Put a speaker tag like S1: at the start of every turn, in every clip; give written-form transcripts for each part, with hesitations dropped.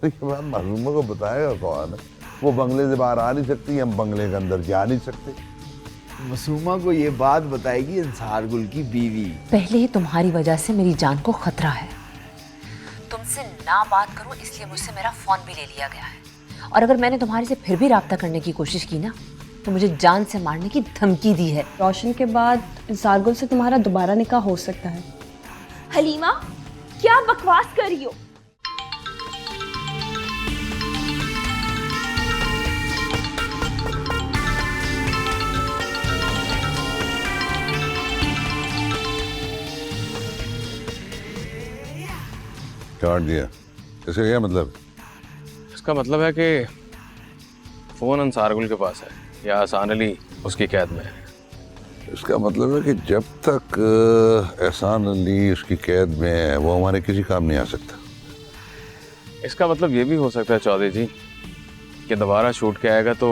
S1: ये बात मासूमा को बताएगा कौन? वो बंगले से बाहर आ नहीं सकती, हम बंगले के अंदर जा नहीं सकते।
S2: मासूमा को ये बात बताएगी अंसार गुल की बीवी।
S3: पहले ही तुम्हारी वजह से मेरी जान को खतरा है। तुमसे ना बात करूं इसलिए मुझसे मेरा फोन भी ले लिया गया है, और अगर मैंने तुम्हारे से फिर भी राब्ता करने की कोशिश की ना तो मुझे जान से मारने की धमकी दी है।
S4: रोशन के बाद अंसार गुल से तुम्हारा दोबारा निकाह हो सकता है।
S5: हलीमा, क्या बकवास कर रही हो?
S1: काट दिया? इसका क्या मतलब?
S6: इसका मतलब है कि फोन अंसार गुल के पास है या एहसान अली उसकी कैद में है।
S1: इसका मतलब है कि जब तक एहसान अली उसकी कैद में है वो हमारे किसी काम नहीं आ सकता।
S6: इसका मतलब ये भी हो सकता है चौधरी जी कि दोबारा शूट के आएगा तो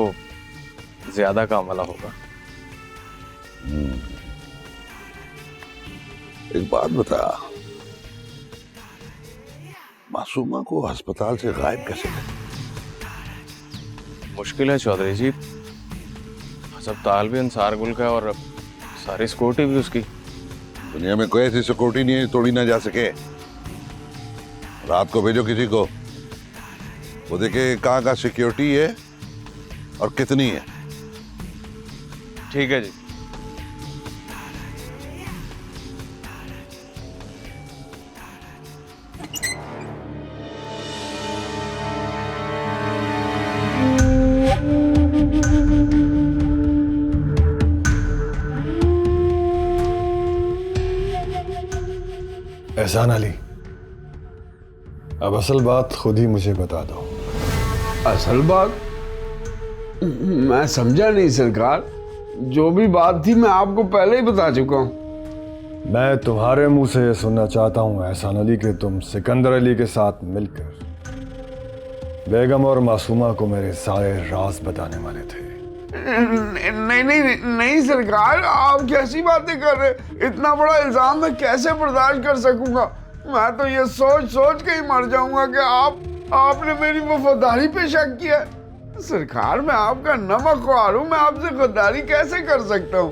S6: ज्यादा काम वाला होगा।
S1: एक बात बता, मासूमा को अस्पताल से गायब कैसे कर?
S6: मुश्किल है चौधरी जी, अस्पताल भी अंसार गुल का और सारी सिक्योरिटी भी उसकी।
S1: दुनिया में कोई ऐसी सिक्योरिटी नहीं है तोड़ी ना जा सके। रात को भेजो किसी को, वो देखे कहाँ का सिक्योरिटी है और कितनी है।
S6: ठीक है जी।
S7: एहसान अली, अब असल बात खुद ही मुझे बता दो।
S2: असल बात? मैं समझा नहीं सरकार। जो भी बात थी मैं आपको पहले ही बता चुका हूँ।
S7: मैं तुम्हारे मुंह से ये सुनना चाहता हूँ एहसान अली कि तुम सिकंदर अली के साथ मिलकर बेगम और मासूमा को मेरे सारे राज बताने वाले थे।
S2: नहीं नहीं नहीं सरकार, आप कैसी बातें कर रहे? इतना बड़ा इल्जाम मैं कैसे बर्दाश्त कर सकूंगा? मैं तो ये सोच सोच के ही मर जाऊंगा कि आपने मेरी वफादारी पे शक किया। सरकार, मैं आपका नमक ख्वार हूं, मैं आपसे गद्दारी कैसे कर सकता हूं?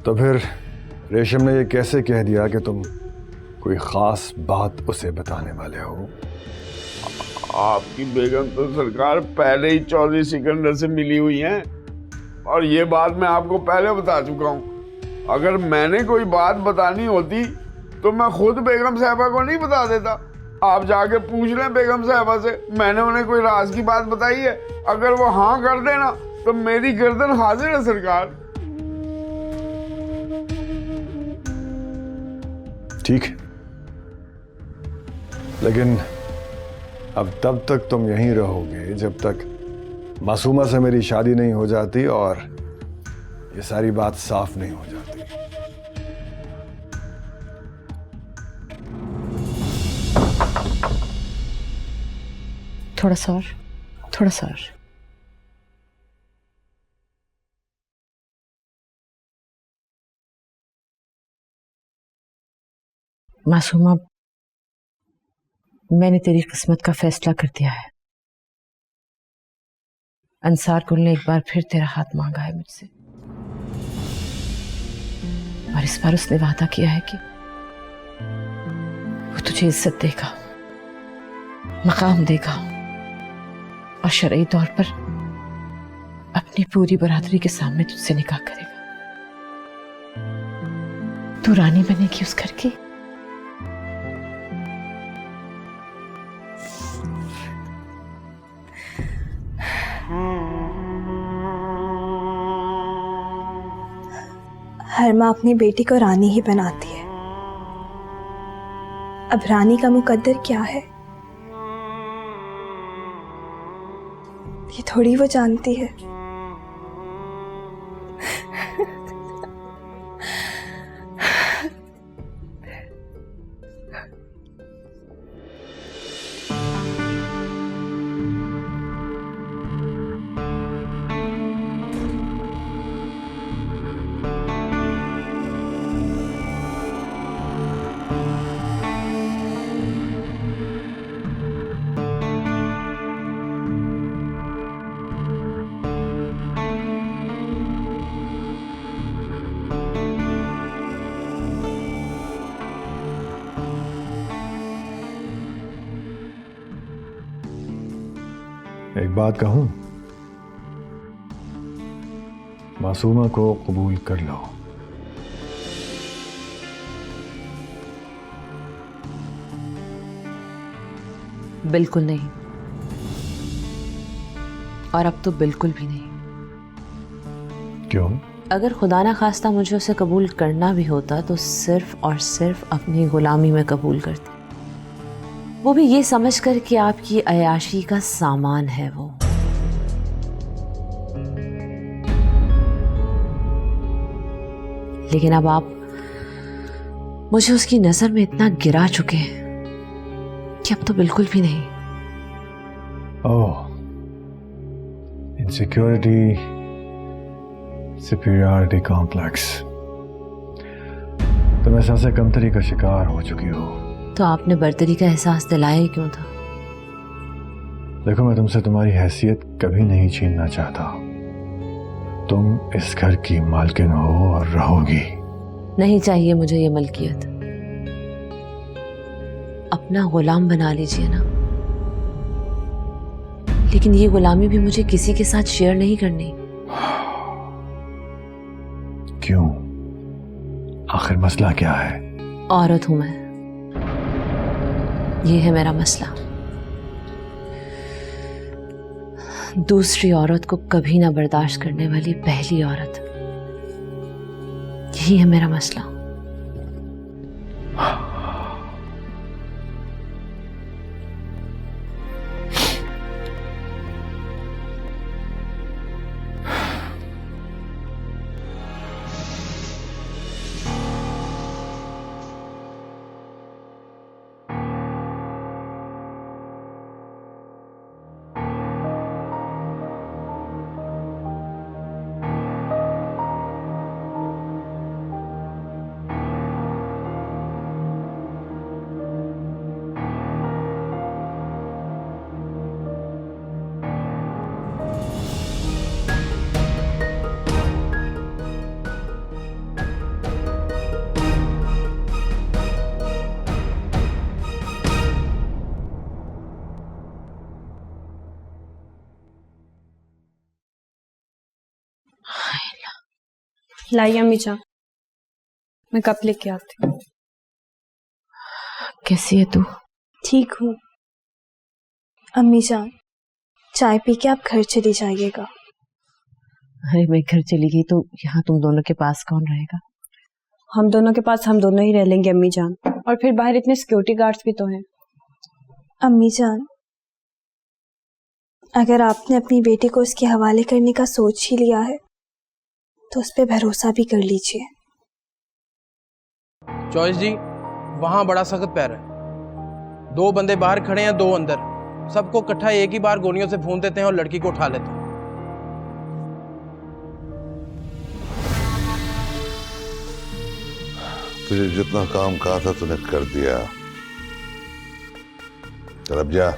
S7: तो फिर रेशम ने ये कैसे कह दिया कि तुम कोई खास बात उसे बताने वाले हो?
S2: आपकी बेगम तो सरकार पहले ही चौधरी सिकंदर से मिली हुई हैं, और ये बात मैं आपको पहले बता चुका हूँ। अगर मैंने कोई बात बतानी होती तो मैं खुद बेगम साहबा को नहीं बता देता। आप जाके पूछ लें बेगम साहबा से, मैंने उन्हें कोई राज की बात बताई है? अगर वो हाँ कर देना तो मेरी गर्दन हाजिर है सरकार।
S7: ठीक है, लेकिन अब तब तक तुम यहीं रहोगे जब तक मासूमा से मेरी शादी नहीं हो जाती और ये सारी बात साफ नहीं हो जाती।
S3: थोड़ा सा और, थोड़ा सा और। मासूमा, मैंने तेरी किस्मत का फैसला कर दिया है। अंसार गुल ने एक बार फिर तेरा हाथ मांगा है मुझसे, और इस बार उसने वादा किया है कि वो तुझे इज्जत देगा, मकाम देगा और शरई तौर पर अपनी पूरी बरादरी के सामने तुझसे निकाह करेगा। तू रानी बनेगी उस घर की।
S5: हर माँ अपनी बेटी को रानी ही बनाती है। अब रानी का मुकद्दर क्या है ये थोड़ी वो जानती है।
S7: एक बात कहूं, मासूमा को कबूल कर लो।
S3: बिल्कुल नहीं, और अब तो बिल्कुल भी नहीं।
S7: क्यों?
S3: अगर खुदा ना खास्ता मुझे उसे कबूल करना भी होता तो सिर्फ और सिर्फ अपनी गुलामी में कबूल करती, वो भी ये समझ कर कि आपकी अयाशी का सामान है वो। लेकिन अब आप मुझे उसकी नजर में इतना गिरा चुके हैं कि अब तो बिल्कुल भी नहीं।
S7: ओह, इनसिक्योरिटी, सुपीरियरिटी कॉम्प्लेक्स, तुम एहसास कमतरी का शिकार हो चुकी हो।
S3: तो आपने बर्तरी का एहसास दिलाया ही क्यों था?
S7: देखो, मैं तुमसे तुम्हारी हैसियत कभी नहीं छीनना चाहता। तुम इस घर की मालकिन हो और रहोगी।
S3: नहीं चाहिए मुझे ये मलकियत, अपना गुलाम बना लीजिए ना। लेकिन ये गुलामी भी मुझे किसी के साथ शेयर नहीं करनी।
S7: क्यों? आखिर मसला क्या है?
S3: औरत हूं मैं, ये है मेरा मसला। दूसरी औरत को कभी ना बर्दाश्त करने वाली पहली औरत, यही है मेरा मसला।
S4: लाइए अम्मी जान, मैं कप लेके आती हूँ।
S3: कैसी है तू?
S5: ठीक हूँ। अम्मी जान, चाय पी के आप घर चली जाइएगा।
S3: अरे मैं घर चली गई तो यहाँ तुम दोनों के पास कौन रहेगा?
S4: हम दोनों के पास हम दोनों ही रह लेंगे अम्मी जान, और फिर बाहर इतने सिक्योरिटी गार्ड्स भी तो हैं।
S5: अम्मी जान, अगर आपने अपनी बेटी को इसके हवाले करने का सोच ही लिया है तो उस पर भरोसा भी कर लीजिए।
S8: चॉइस जी, वहां बड़ा सख्त पैर है। 2 बंदे बाहर खड़े हैं, 2 अंदर। सबको इकट्ठा एक ही बार गोलियों से भून देते हैं और लड़की को उठा लेते हैं।
S1: तुझे जितना काम कहा था तूने कर दिया। चल अब जा,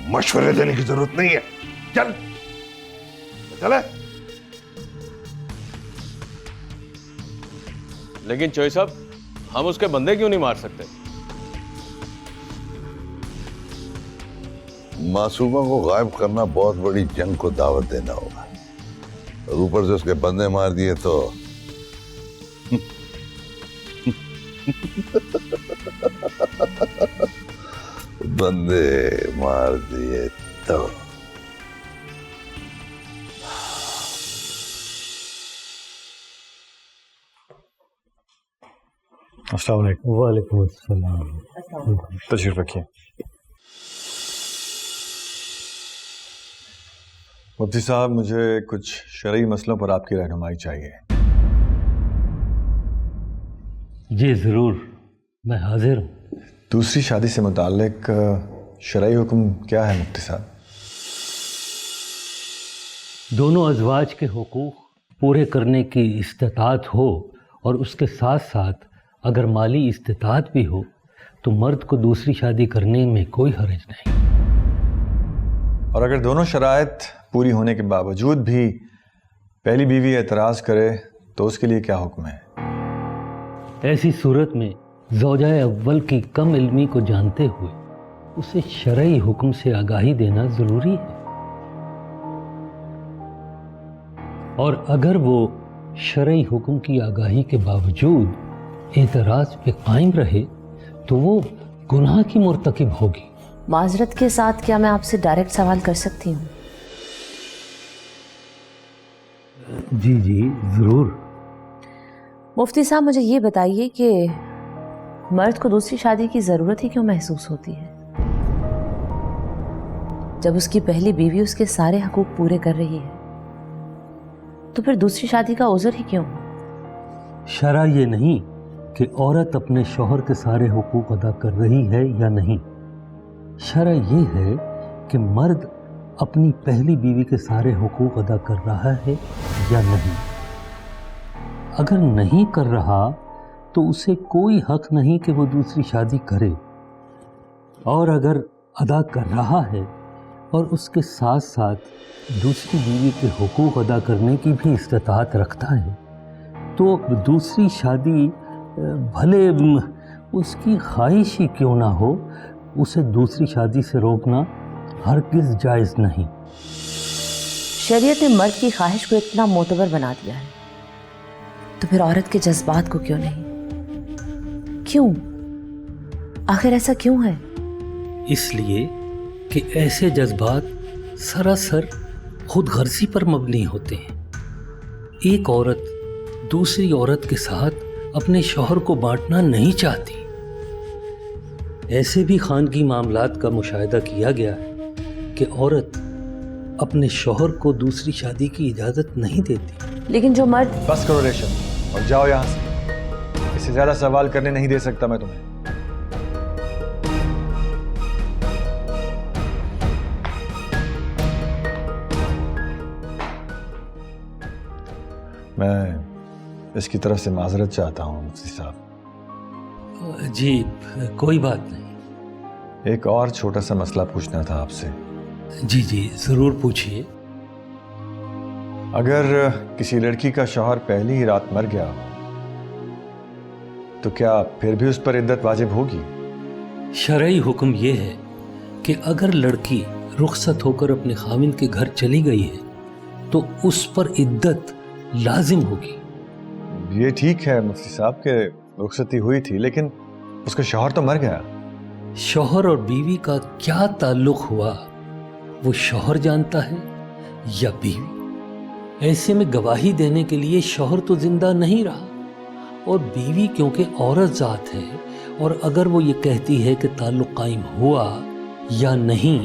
S1: मशवरे देने की जरूरत नहीं है। चल चले।
S6: लेकिन चोई साहब, हम उसके बंदे क्यों नहीं मार सकते?
S1: मासूमा को गायब करना बहुत बड़ी जंग को दावत देना होगा, और ऊपर से उसके बंदे मार दिए तो बंदे मार दिए तो
S7: अस्सलाम वालेकुम।
S9: वालेकुम अस्सलाम।
S7: तशरीफ रखिए। मुफ्ती साहब, मुझे कुछ शरई मसलों पर आपकी रहनुमाई चाहिए।
S9: जी ज़रूर, मैं हाजिर हूँ।
S7: दूसरी शादी से मुताल्लिक शरई हुक्म क्या है मुफ्ती साहब?
S9: दोनों अज़वाज के हुकूक पूरे करने की इस्तिताअत हो, और उसके साथ साथ अगर माली इस्तिताअत भी हो तो मर्द को दूसरी शादी करने में कोई हर्ज नहीं।
S7: और अगर दोनों शराइत पूरी होने के बावजूद भी पहली बीवी एतराज़ करे तो उसके लिए क्या हुक्म है?
S9: ऐसी सूरत में ज़ौजाए अव्वल की कम इल्मी को जानते हुए उसे शरई हुक्म से आगाही देना जरूरी है। और अगर वो शरई हुक्म की आगाही के बावजूद एतराज पे कायम रहे तो वो गुनाह की मुर्तकिब होगी।
S3: माजरत के साथ क्या मैं आपसे डायरेक्ट सवाल कर सकती हूँ?
S9: जी जी जरूर।
S3: मुफ्ती साहब, मुझे ये बताइए कि मर्द को दूसरी शादी की जरूरत ही क्यों महसूस होती है जब उसकी पहली बीवी उसके सारे हकूक पूरे कर रही है? तो फिर दूसरी शादी का उज़र ही क्यों?
S9: शरा ये नहीं कि औरत अपने शौहर के सारे हुकूक अदा कर रही है या नहीं। शरा ये है कि मर्द अपनी पहली बीवी के सारे हुकूक अदा कर रहा है या नहीं। अगर नहीं कर रहा तो उसे कोई हक नहीं कि वो दूसरी शादी करे, और अगर अदा कर रहा है और उसके साथ साथ दूसरी बीवी के हुकूक अदा करने की भी इस्तात रखता है तो दूसरी शादी भले उसकी ख्वाहिश ही क्यों ना हो, उसे दूसरी शादी से रोकना हरगिज़ जायज़ नहीं।
S3: शरीयत ने मर्द की ख्वाहिश को इतना मोतबर बना दिया है तो फिर औरत के जज्बात को क्यों नहीं? क्यों? आखिर ऐसा क्यों है?
S9: इसलिए कि ऐसे जज्बात सरासर खुद गर्जी पर मबनी होते हैं। एक औरत दूसरी औरत के साथ अपने शौहर को बांटना नहीं चाहती। ऐसे भी खानगी मामलात का मुशाहिदा किया गया है कि औरत अपने शौहर को दूसरी शादी की इजाज़त नहीं देती।
S3: लेकिन जो मर्द...
S7: बस करो रेशम और जाओ यहाँ से। इससे ज़्यादा सवाल करने नहीं दे सकता मैं तुम्हें। मैं इसकी तरफ से माजरत चाहता हूँ मुफ्ती साहब।
S9: जी कोई बात नहीं।
S7: एक और छोटा सा मसला पूछना था आपसे।
S9: जी जी ज़रूर पूछिए।
S7: अगर किसी लड़की का शौहर पहली ही रात मर गया हो तो क्या फिर भी उस पर इद्दत वाजिब होगी?
S9: शरई हुक्म यह है कि अगर लड़की रुखसत होकर अपने खाविंद के घर चली गई है तो उस पर इद्दत लाजिम होगी।
S7: ये ठीक है मुफ्ती साहब के रुखसती हुई थी, लेकिन उसका शौहर तो मर गया।
S9: शौहर और बीवी का क्या ताल्लुक हुआ वो शौहर जानता है या बीवी? ऐसे में गवाही देने के लिए शौहर तो जिंदा नहीं रहा और बीवी क्योंकि औरत जात है, और अगर वो ये कहती है कि ताल्लुक कायम हुआ या नहीं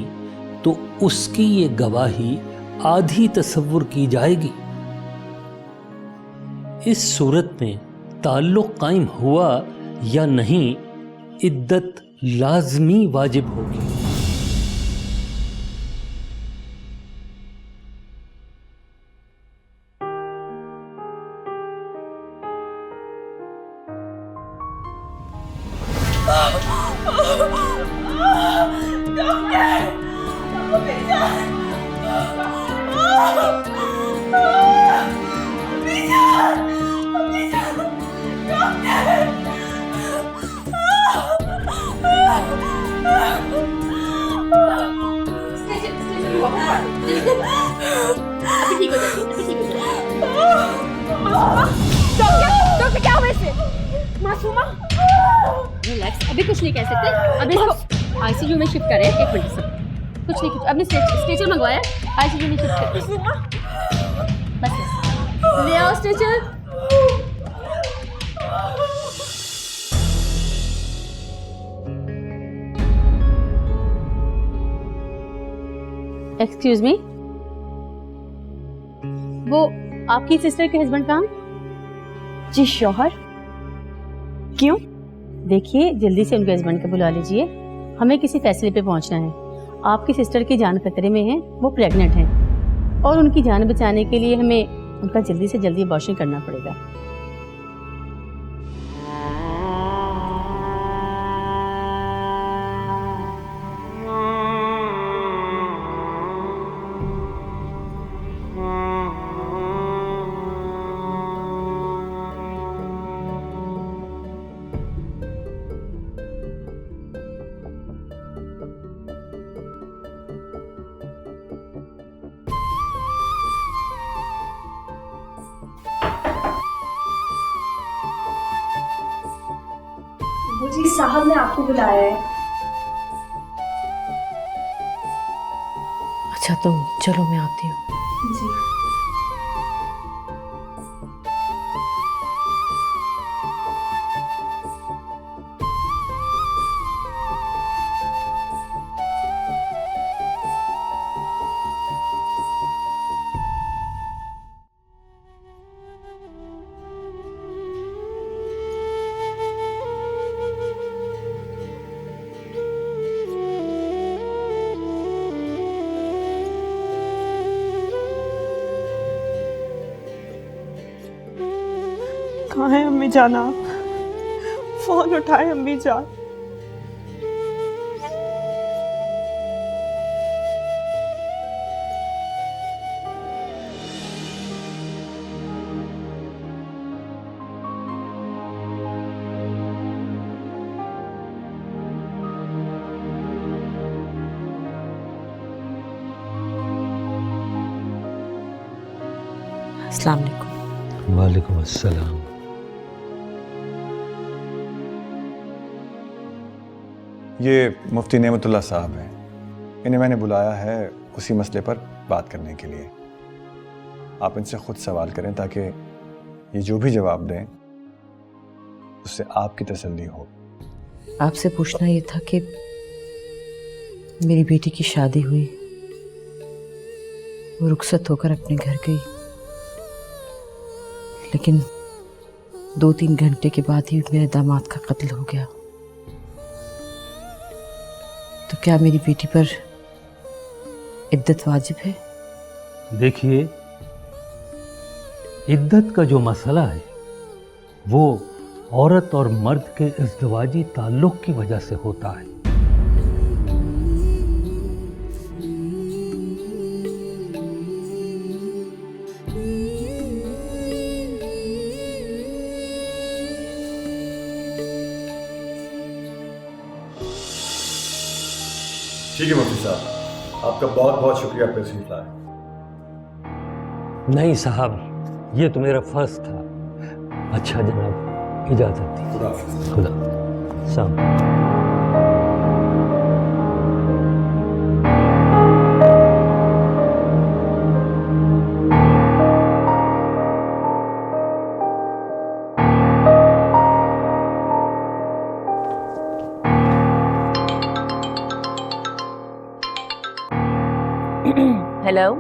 S9: तो उसकी ये गवाही आधी तसव्वुर की जाएगी। इस सूरत में ताल्लुक कायम हुआ या नहीं, इद्दत लाजमी वाजिब होगी।
S10: डॉक्टर क्या हुआ इसे? मासूमा रिलैक्स, अभी कुछ नहीं कह सकते। अभी इसको आईसीयू में शिफ्ट करें। एक मिनट सर, कुछ नहीं, कुछ अभी स्ट्रेचर मंगवाया, आईसीयू में शिफ्ट करें। बस ले आओ स्ट्रेचर। एक्सक्यूज मी, वो आपकी सिस्टर के हस्बैंड कहाँ?
S4: जी शौहर। क्यों?
S10: देखिए जल्दी से उनके हस्बैंड को बुला लीजिए, हमें किसी फैसले पे पहुंचना है। आपकी सिस्टर की जान खतरे में है, वो प्रेग्नेंट हैं और उनकी जान बचाने के लिए हमें उनका जल्दी से जल्दी अबॉर्शन करना पड़ेगा।
S5: जी साहब ने आपको बुलाया है।
S3: अच्छा तुम चलो, मैं आती हूँ।
S5: जी।
S4: कहाँ है अम्मी जान? आप फोन उठाए अम्मी जान।
S3: अस्सलाम वालेकुम।
S9: वालेकुम अस्सलाम।
S7: ये मुफ्ती नेमतुल्लाह साहब हैं। इन्हें मैंने बुलाया है उसी मसले पर बात करने के लिए। आप इनसे खुद सवाल करें ताकि ये जो भी जवाब दें उससे आपकी तसल्ली हो।
S3: आपसे पूछना ये था कि मेरी बेटी की शादी हुई, वो रुखसत होकर अपने घर गई, लेकिन 2-3 घंटे के बाद ही मेरे दामाद का कत्ल हो गया। तो क्या मेरी बेटी पर इद्दत वाजिब है?
S9: देखिए, इद्दत का जो मसला है वो औरत और मर्द के इज़्दिवाजी ताल्लुक़ की वजह से होता है।
S7: ठीक है मुफ्ती साहब, आपका बहुत बहुत शुक्रिया तशरीफ लाए।
S9: नहीं साहब, ये तो मेरा फ़र्ज़ था। अच्छा जनाब, इजाज़त दी।
S7: खुदा हाफ़िज़।
S9: खुदा सलाम।
S3: हेलो।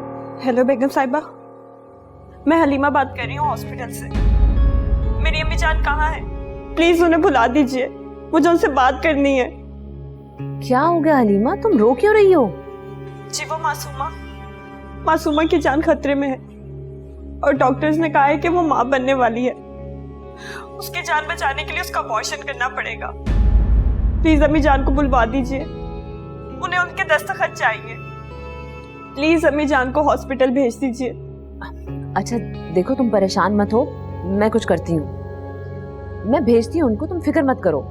S4: हेलो बेगम साहिबा, मैं हलीमा बात कर रही हूँ हॉस्पिटल से। मेरी अम्मी जान कहाँ है? प्लीज उन्हें बुला दीजिए, मुझे उनसे बात करनी है।
S3: क्या हो गया हलीमा, तुम रो क्यों रही हो?
S4: जी वो मासूमा की जान खतरे में है और डॉक्टर्स ने कहा है कि वो माँ बनने वाली है। उसकी जान बचाने के लिए उसका अबॉर्शन करना पड़ेगा। प्लीज अम्मी जान को बुलवा दीजिए, उन्हें उनके दस्तखत चाहिए। प्लीज अम्मी जान को हॉस्पिटल भेज दीजिए।
S3: अच्छा देखो, तुम परेशान मत हो, मैं कुछ करती हूँ, मैं भेजती हूँ उनको, तुम फिक्र मत करो।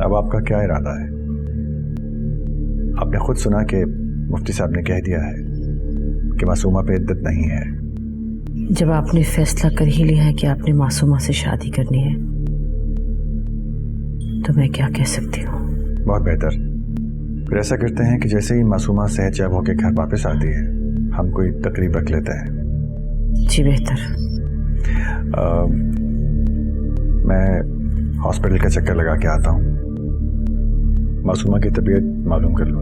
S7: अब आपका क्या इरादा है? आपने खुद सुना कि मुफ्ती साहब ने कह दिया है कि मासूमा पे इद्दत नहीं है।
S3: जब आपने फैसला कर ही लिया है कि आपने मासूमा से शादी करनी है, तो मैं क्या कह सकती हूँ।
S7: बहुत बेहतर, फिर ऐसा करते हैं कि जैसे ही मासूमा सेहतयाब होकर घर वापस आती है, हम कोई तकरीब रख लेते हैं।
S3: जी बेहतर।
S7: मैं हॉस्पिटल का चक्कर लगा के आता हूँ, मासूमा की तबीयत मालूम कर लूँ।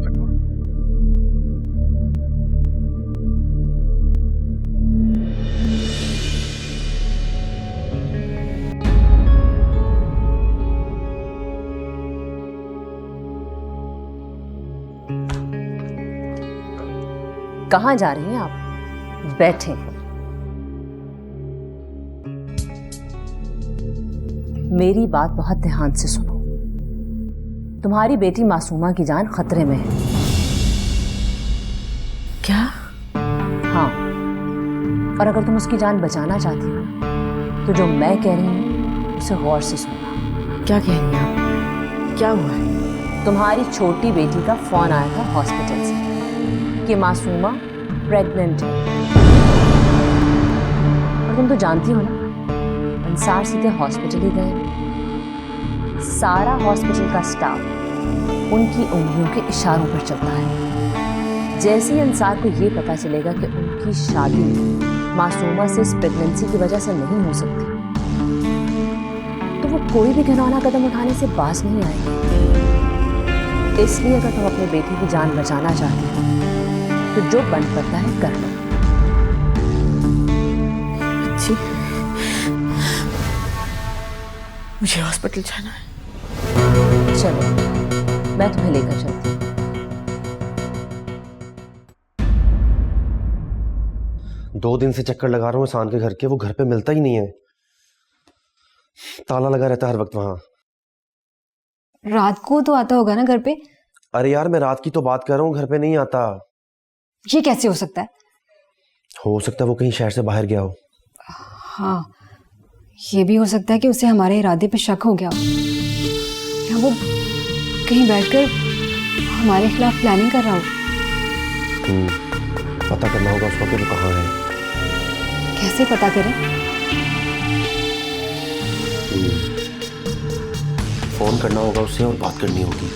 S3: कहाँ जा रही हैं आप? बैठे। मेरी बात बहुत ध्यान से सुनो। तुम्हारी बेटी मासूमा की जान खतरे में है।
S10: क्या?
S3: हाँ, और अगर तुम उसकी जान बचाना चाहती हो तो जो मैं कह रही हूँ उसे गौर से सुनना।
S10: क्या कह रही हैं आप? क्या हुआ है?
S3: तुम्हारी छोटी बेटी का फोन आया था हॉस्पिटल से कि मासूमा प्रेग्नेंट है। और तुम तो जानती हो ना, अंसार सीधे हॉस्पिटल ही गए। सारा हॉस्पिटल का स्टाफ उनकी उंगलियों के इशारों पर चलता है। जैसे ही अंसार को ये पता चलेगा कि उनकी शादी मासूमा से इस प्रेगनेंसी की वजह से नहीं हो सकती, तो वो कोई भी घिनौना कदम उठाने से बाज नहीं आएगी। इसलिए अगर तुम अपने बेटी की जान बचाना चाहती हो तो जो बन पड़ता है कर लो।
S10: अच्छी, मुझे हॉस्पिटल जाना है।
S3: चलो, मैं तुम्हें लेकर चलती हूँ।
S11: दो दिन से चक्कर लगा रहा हूँ एहसान के घर के, वो घर पे मिलता ही नहीं है। ताला लगा रहता है हर वक्त वहां।
S5: रात को तो आता होगा ना घर पे?
S11: अरे यार, मैं रात की तो बात कर रहा हूँ, घर पे नहीं आता।
S5: ये कैसे हो सकता है?
S11: हो सकता है वो कहीं शहर से बाहर गया हो।
S5: हाँ, ये भी हो सकता है कि उसे हमारे इरादे पे शक हो गया हो, या वो कहीं बैठकर हमारे खिलाफ प्लानिंग कर रहा हो।
S11: पता करना होगा उसको कि वो कहाँ है।
S5: कैसे पता करें?
S11: फोन करना होगा उससे और बात करनी होगी।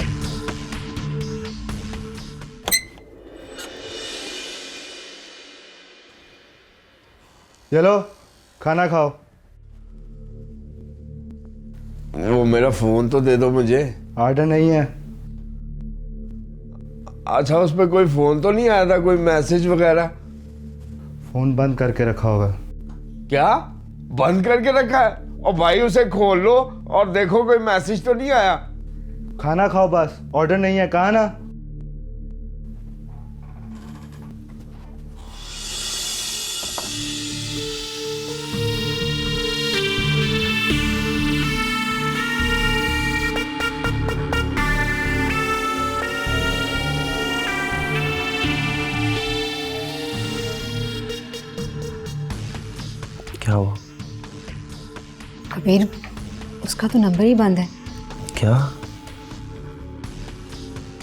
S7: चलो खाना खाओ।
S2: वो मेरा फोन तो दे दो मुझे।
S7: ऑर्डर नहीं है।
S2: अच्छा, उस पर कोई फोन तो नहीं आया था, कोई मैसेज वगैरह?
S7: फोन बंद करके रखा होगा।
S2: क्या बंद करके रखा है? और भाई उसे खोल लो और देखो कोई मैसेज तो नहीं आया।
S7: खाना खाओ बस, ऑर्डर नहीं है, कहा ना।
S11: क्या हुआ?
S5: कबीर, उसका तो नंबर ही बंद है।
S11: क्या?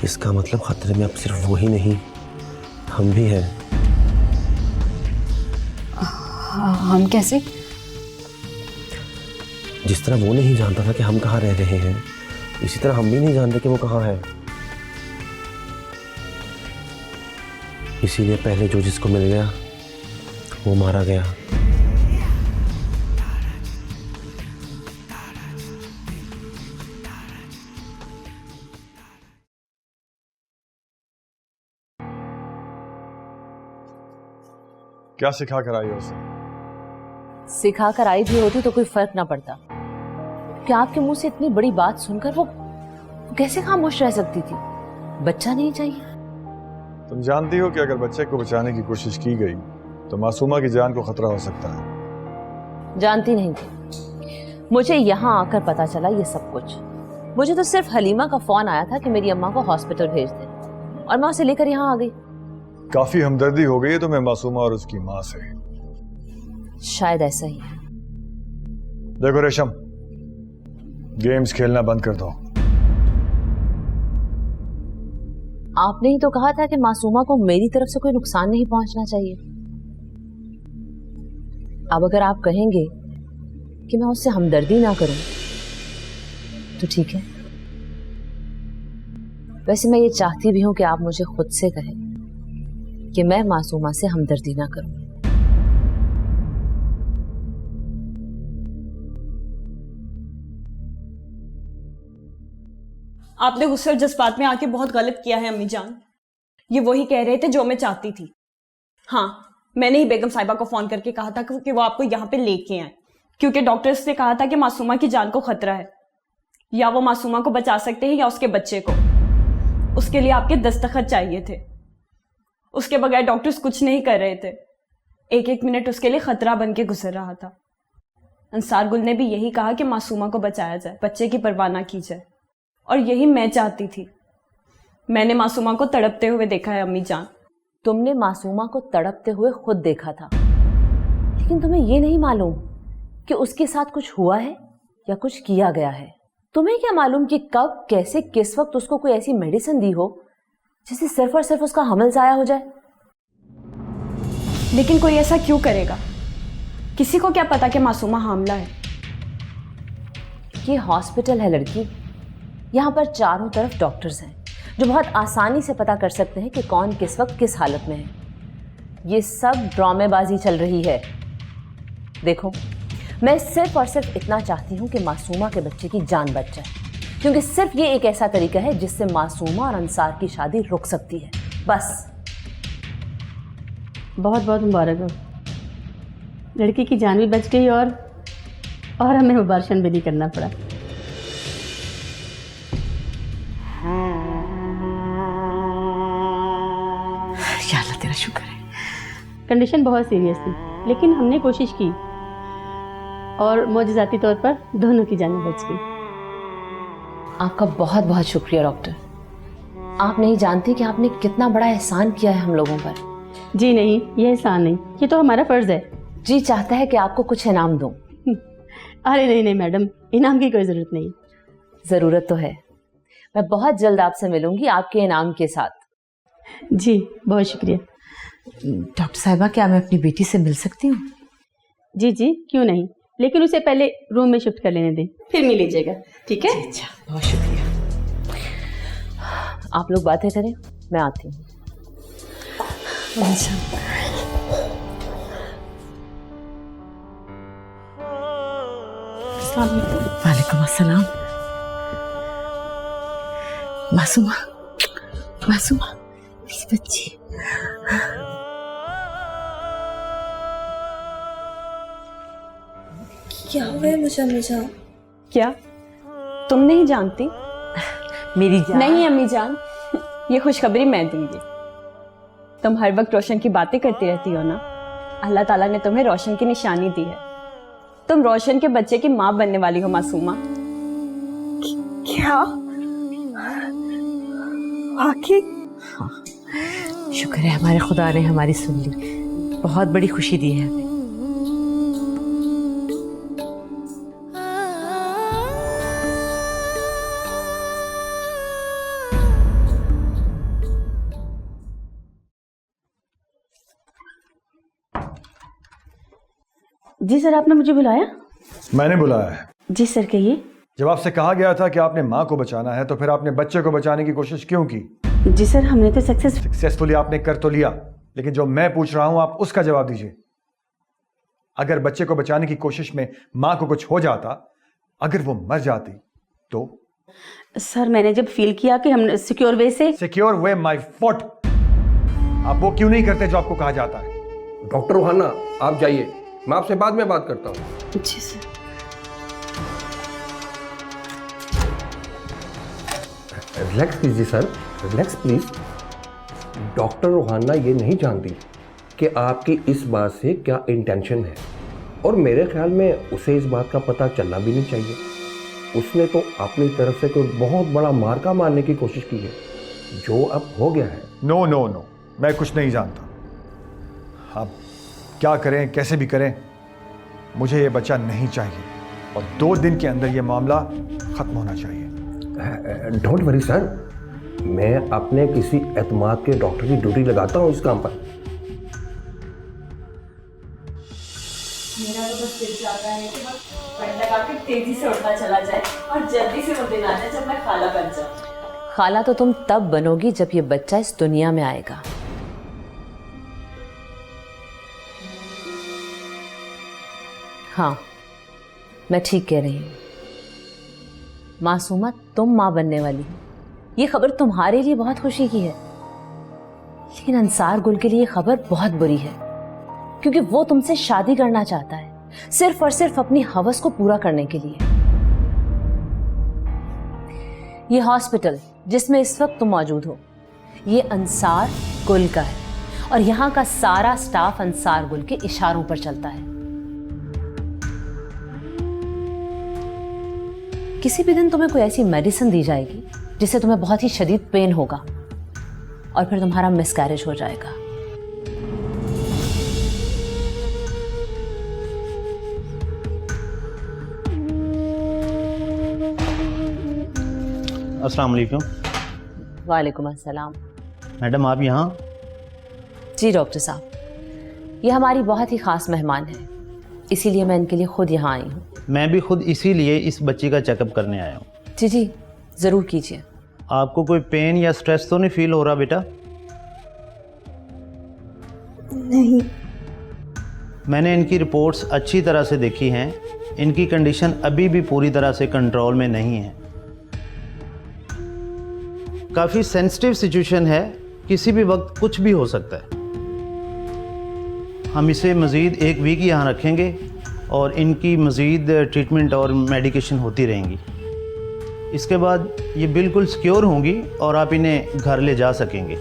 S11: इसका मतलब खतरे में अब सिर्फ वो ही नहीं, हम भी हैं।
S5: हम कैसे?
S11: जिस तरह वो नहीं जानता था कि हम कहाँ रह रहे हैं, इसी तरह हम भी नहीं जानते कि वो कहाँ है। इसीलिए पहले जो जिसको मिल गया वो मारा गया।
S7: क्या सिखा कर आई हो उसे?
S3: सिखा कर आई भी होती तो कोई फर्क ना पड़ता। क्या आपके मुंह से इतनी बड़ी बात सुनकर वो कैसे खामोश रह सकती थी? बच्चा नहीं चाहिए?
S7: तुम जानती हो कि अगर बच्चे को बचाने की कोशिश की गई तो मासूमा की जान को खतरा हो सकता है।
S3: जानती नहीं थी, मुझे यहाँ आकर पता चला ये सब कुछ। मुझे तो सिर्फ हलीमा का फोन आया था कि मेरी अम्मा को हॉस्पिटल भेज दे, और मैं उसे लेकर यहाँ आ गई।
S7: काफी हमदर्दी हो गई है तुम्हें मासूमा और उसकी माँ से।
S3: शायद ऐसा ही है।
S7: देखो रेशम, गेम्स खेलना बंद कर दो।
S3: आपने ही तो कहा था कि मासूमा को मेरी तरफ से कोई नुकसान नहीं पहुंचना चाहिए। अब अगर आप कहेंगे कि मैं उससे हमदर्दी ना करूं तो ठीक है। वैसे मैं ये चाहती भी हूं कि आप मुझे खुद से कहें कि मैं मासूमा से हमदर्दी ना करूं।
S4: आपने गुस्से और जज्बात में आके बहुत गलत किया है अम्मी जान। ये वही कह रहे थे जो मैं चाहती थी। हाँ, मैंने ही बेगम साहिबा को फोन करके कहा था कि वो आपको यहाँ पे लेके आए, क्योंकि डॉक्टर्स ने कहा था कि मासूमा की जान को खतरा है। या वो मासूमा को बचा सकते हैं या उसके बच्चे को। उसके लिए आपके दस्तखत चाहिए थे। उसके बगैर डॉक्टर्स कुछ नहीं कर रहे थे। एक एक मिनट उसके लिए खतरा बन के गुजर रहा था। अंसार गुल ने भी यही कहा कि मासूमा को बचाया जाए, बच्चे की परवाह ना की जाए, और यही मैं चाहती थी। मैंने मासूमा को तड़पते हुए देखा है अम्मी जान।
S3: तुमने मासूमा को तड़पते हुए खुद देखा था, लेकिन तुम्हें ये नहीं मालूम कि उसके साथ कुछ हुआ है या कुछ किया गया है। तुम्हें क्या मालूम कि कब, कैसे, किस वक्त उसको कोई ऐसी मेडिसिन दी हो जिससे सिर्फ और सिर्फ उसका हमल जाया हो जाए।
S4: लेकिन कोई ऐसा क्यों करेगा? किसी को क्या पता कि मासूमा हामला है?
S3: ये हॉस्पिटल है लड़की, यहाँ पर चारों तरफ डॉक्टर्स हैं जो बहुत आसानी से पता कर सकते हैं कि कौन किस वक्त किस हालत में है। ये सब ड्रामेबाजी चल रही है। देखो, मैं सिर्फ और सिर्फ इतना चाहती हूँ कि मासूमा के बच्चे की जान बच जाए, क्योंकि सिर्फ ये एक ऐसा तरीका है जिससे मासूमा और अंसार की शादी रुक सकती है। बस।
S10: बहुत बहुत मुबारक हो, लड़की की जान भी बच गई और हमें मुबारशन भी नहीं करना पड़ा।
S3: या अल्लाह तेरा शुक्र है।
S10: कंडीशन बहुत सीरियस थी, लेकिन हमने कोशिश की और मौजज़ाती तौर पर दोनों की जानें बच गई।
S3: आपका बहुत बहुत शुक्रिया डॉक्टर। आप नहीं जानती कि आपने कितना बड़ा एहसान किया है हम लोगों पर।
S10: जी नहीं, ये एहसान नहीं, ये तो हमारा फ़र्ज़ है।
S3: जी चाहता है कि आपको कुछ इनाम दूं।
S10: अरे नहीं नहीं मैडम, इनाम की कोई ज़रूरत नहीं।
S3: ज़रूरत तो है। मैं बहुत जल्द आपसे मिलूंगी आपके इनाम के साथ।
S10: जी बहुत शुक्रिया।
S3: डॉक्टर साहिबा, क्या मैं अपनी बेटी से मिल सकती हूँ?
S10: जी जी क्यों नहीं, लेकिन उसे पहले रूम में शिफ्ट कर लेने दें, फिर मिल लीजिएगा। ठीक है?
S3: अच्छा, बहुत शुक्रिया। आप लोग बातें करें, मैं आती हूँ। वालेकुम अस्सलाम। मासूमा, मासूमा मेरी बच्ची।
S4: क्या हुआ है मुझे अम्मी जान? क्या तुम नहीं जानती?
S3: मेरी जान।
S4: नहीं अम्मी जान, ये खुशखबरी मैं दूंगी। तुम हर वक्त रोशन की बातें करती रहती हो ना, अल्लाह ताला ने तुम्हें रोशन की निशानी दी है। तुम रोशन के बच्चे की माँ बनने वाली हो मासूमा। क्या? वाकई?
S3: शुक्र है हमारे खुदा ने हमारी सुन ली। बहुत बड़ी खुशी दी है हमें।
S10: जी सर, आपने मुझे बुलाया?
S7: मैंने बुलाया है।
S10: जी सर, कहिए।
S7: जब आपसे कहा गया था कि आपने माँ को बचाना है, तो फिर आपने बच्चे को बचाने की कोशिश क्यों की?
S10: जी सर, हमने तो
S7: सक्सेसफुली आपने कर तो लिया, लेकिन जो मैं पूछ रहा हूं आप उसका जवाब दीजिए। अगर बच्चे को बचाने की कोशिश में माँ को कुछ हो जाता, अगर वो मर जाती, तो?
S10: सर, मैंने जब फील किया कि हम सिक्योर वे से।
S7: Secure way my foot. आप वो क्यों नहीं करते जो आपको कहा जाता है?
S11: डॉक्टर रोहाना, आप जाइए, मैं आपसे बाद में बात करता हूँ।
S10: जी सर।
S11: रिलैक्स कीजिए sir, relax please. Doctor Rohana ये नहीं जानती कि आपकी इस बात से क्या इंटेंशन है, और मेरे ख्याल में उसे इस बात का पता चलना भी नहीं चाहिए। उसने तो अपनी तरफ से कोई बहुत बड़ा मार्का मारने की कोशिश की है, जो अब हो गया है।
S7: नो नो नो, मैं कुछ नहीं जानता। आप क्या करें, कैसे भी करें, मुझे ये बच्चा नहीं चाहिए, और 2 दिन के अंदर ये मामला खत्म होना चाहिए।
S11: डोंट वरी सर, मैं अपने किसी एतमाद के डॉक्टर की ड्यूटी लगाता हूँ इस काम पर।
S4: मेरा तो बस दिल चाहता है कि बस बेड लगा के तेजी से उठता चला जाए और जल्दी से वो दिन आ जाए जब मैं खाला बन जाऊं।
S3: खाला तो तुम तब बनोगी जब ये बच्चा इस दुनिया में आएगा। हाँ, मैं ठीक कह रही हूँ। मासूमा, तुम माँ बनने वाली हो। ये खबर तुम्हारे लिए बहुत खुशी की है, लेकिन अंसार गुल के लिए खबर बहुत बुरी है, क्योंकि वो तुमसे शादी करना चाहता है, सिर्फ और सिर्फ अपनी हवस को पूरा करने के लिए। ये हॉस्पिटल जिसमें इस वक्त तुम मौजूद हो, ये अंसार गुल का है, और यहाँ का सारा स्टाफ अंसार गुल के इशारों पर चलता है। किसी भी दिन तुम्हें कोई ऐसी मेडिसिन दी जाएगी जिससे तुम्हें बहुत ही शदीद पेन होगा और फिर तुम्हारा मिसकैरेज हो जाएगा।
S12: अस्सलाम वालेकुम।
S3: वालेकुम अस्सलाम।
S12: मैडम आप यहाँ?
S3: जी डॉक्टर साहब, ये हमारी बहुत ही खास मेहमान है, इसीलिए मैं इनके लिए खुद यहाँ आई हूँ।
S12: मैं भी खुद इसीलिए इस बच्ची का चेकअप करने आया हूँ।
S3: जी जी ज़रूर कीजिए।
S12: आपको कोई पेन या स्ट्रेस तो नहीं फील हो रहा बेटा?
S4: नहीं।
S12: मैंने इनकी रिपोर्ट्स अच्छी तरह से देखी हैं। इनकी कंडीशन अभी भी पूरी तरह से कंट्रोल में नहीं है। काफ़ी सेंसिटिव सिचुएशन है, किसी भी वक्त कुछ भी हो सकता है। हम इसे मज़ीद 1 वीक यहाँ रखेंगे और इनकी मज़ीद ट्रीटमेंट और मेडिकेशन होती रहेंगी। इसके बाद ये बिल्कुल सिक्योर होंगी और आप इन्हें घर ले जा सकेंगे।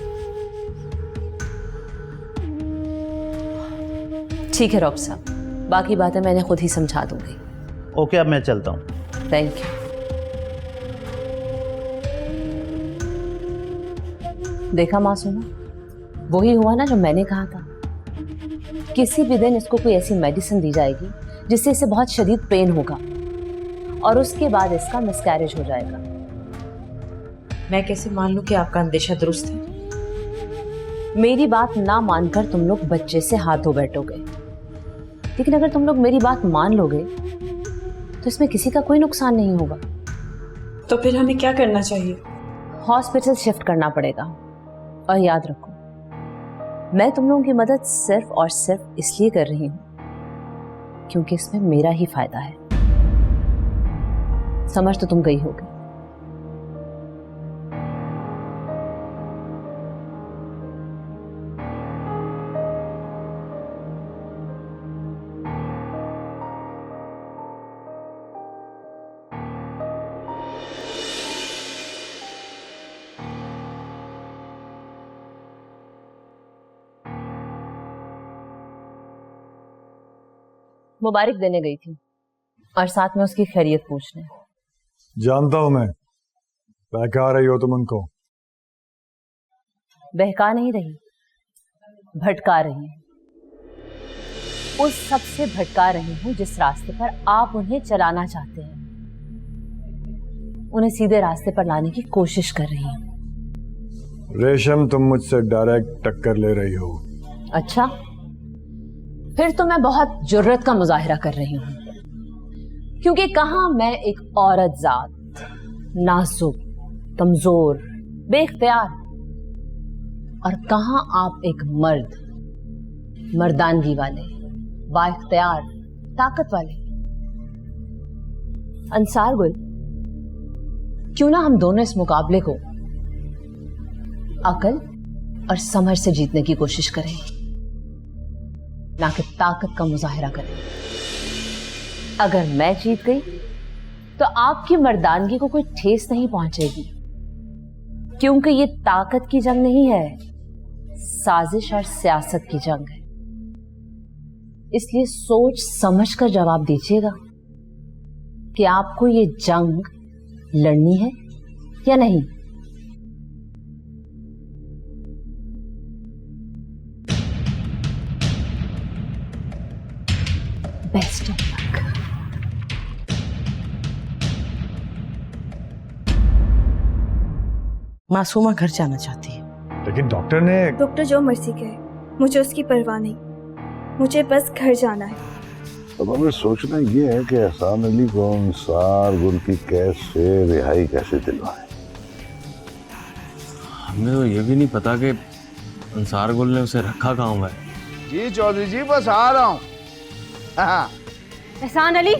S3: ठीक है डॉक्टर साहब, बाकी बातें मैंने खुद ही समझा दूंगी।
S12: ओके, अब मैं चलता हूँ।
S3: Thank you. देखा मासूमा, वही हुआ ना जो मैंने कहा था। किसी भी दिन इसको कोई ऐसी मेडिसिन दी जाएगी जिससे इसे बहुत शदीद पेन होगा और उसके बाद इसका मिसकैरेज हो जाएगा।
S13: मैं कैसे मान लूं कि आपका अंदेशा दुरुस्त है?
S3: मेरी बात ना मानकर तुम लोग बच्चे से हाथ धो बैठोगे, लेकिन अगर तुम लोग मेरी बात मान लोगे तो इसमें किसी का कोई नुकसान नहीं होगा।
S4: तो फिर हमें क्या करना चाहिए?
S3: हॉस्पिटल शिफ्ट करना पड़ेगा। और याद रखो, मैं तुम लोगों की मदद सिर्फ और सिर्फ इसलिए कर रही हूं क्योंकि इसमें मेरा ही फायदा है। समझ तो तुम गई होगी। मुबारक देने गई थी और साथ में उसकी खैरियत पूछने।
S7: जानता हूं मैं, बहका रही हो तुम उनको।
S3: बहका नहीं रही, भटका रही हूं। उस सबसे भटका रही हूं जिस रास्ते पर आप उन्हें चलाना चाहते हैं। उन्हें सीधे रास्ते पर लाने की कोशिश कर रही हूं।
S7: रेशम, तुम मुझसे डायरेक्ट टक्कर ले रही हो।
S3: अच्छा, फिर तो मैं बहुत जुर्रत का मुजाहिरा कर रही हूं, क्योंकि कहां मैं एक औरत जात, नाजुक, कमजोर, बेख्तियार, और कहां आप एक मर्द, मर्दानगी वाले, बाइख्तियार, ताकत वाले। अंसार गुल, क्यों ना हम दोनों इस मुकाबले को अकल और समझ से जीतने की कोशिश करें, ना कि ताकत का मुजाहिरा करें। अगर मैं जीत गई तो आपकी मर्दानगी को कोई ठेस नहीं पहुंचेगी, क्योंकि ये ताकत की जंग नहीं है, साजिश और सियासत की जंग है। इसलिए सोच समझ कर जवाब दीजिएगा कि आपको ये जंग लड़नी है या नहीं। Best of luck.
S13: मासूमा घर जाना चाहती है।
S7: लेकिन डॉक्टर ने।
S4: डॉक्टर जो मर्जी कहे, मुझे उसकी परवाह नहीं, मुझे बस घर जाना है।
S1: अब हमें सोचना ये है कि एहसान अली को अंसार गुल की कैद से रिहाई कैसे दिलवाएं।
S6: हमें तो ये भी नहीं पता कि अंसार गुल ने उसे रखा कहाँ हुआ है।
S2: जी चौधरी जी, बस आ रहा हूँ।
S5: एहसान अली,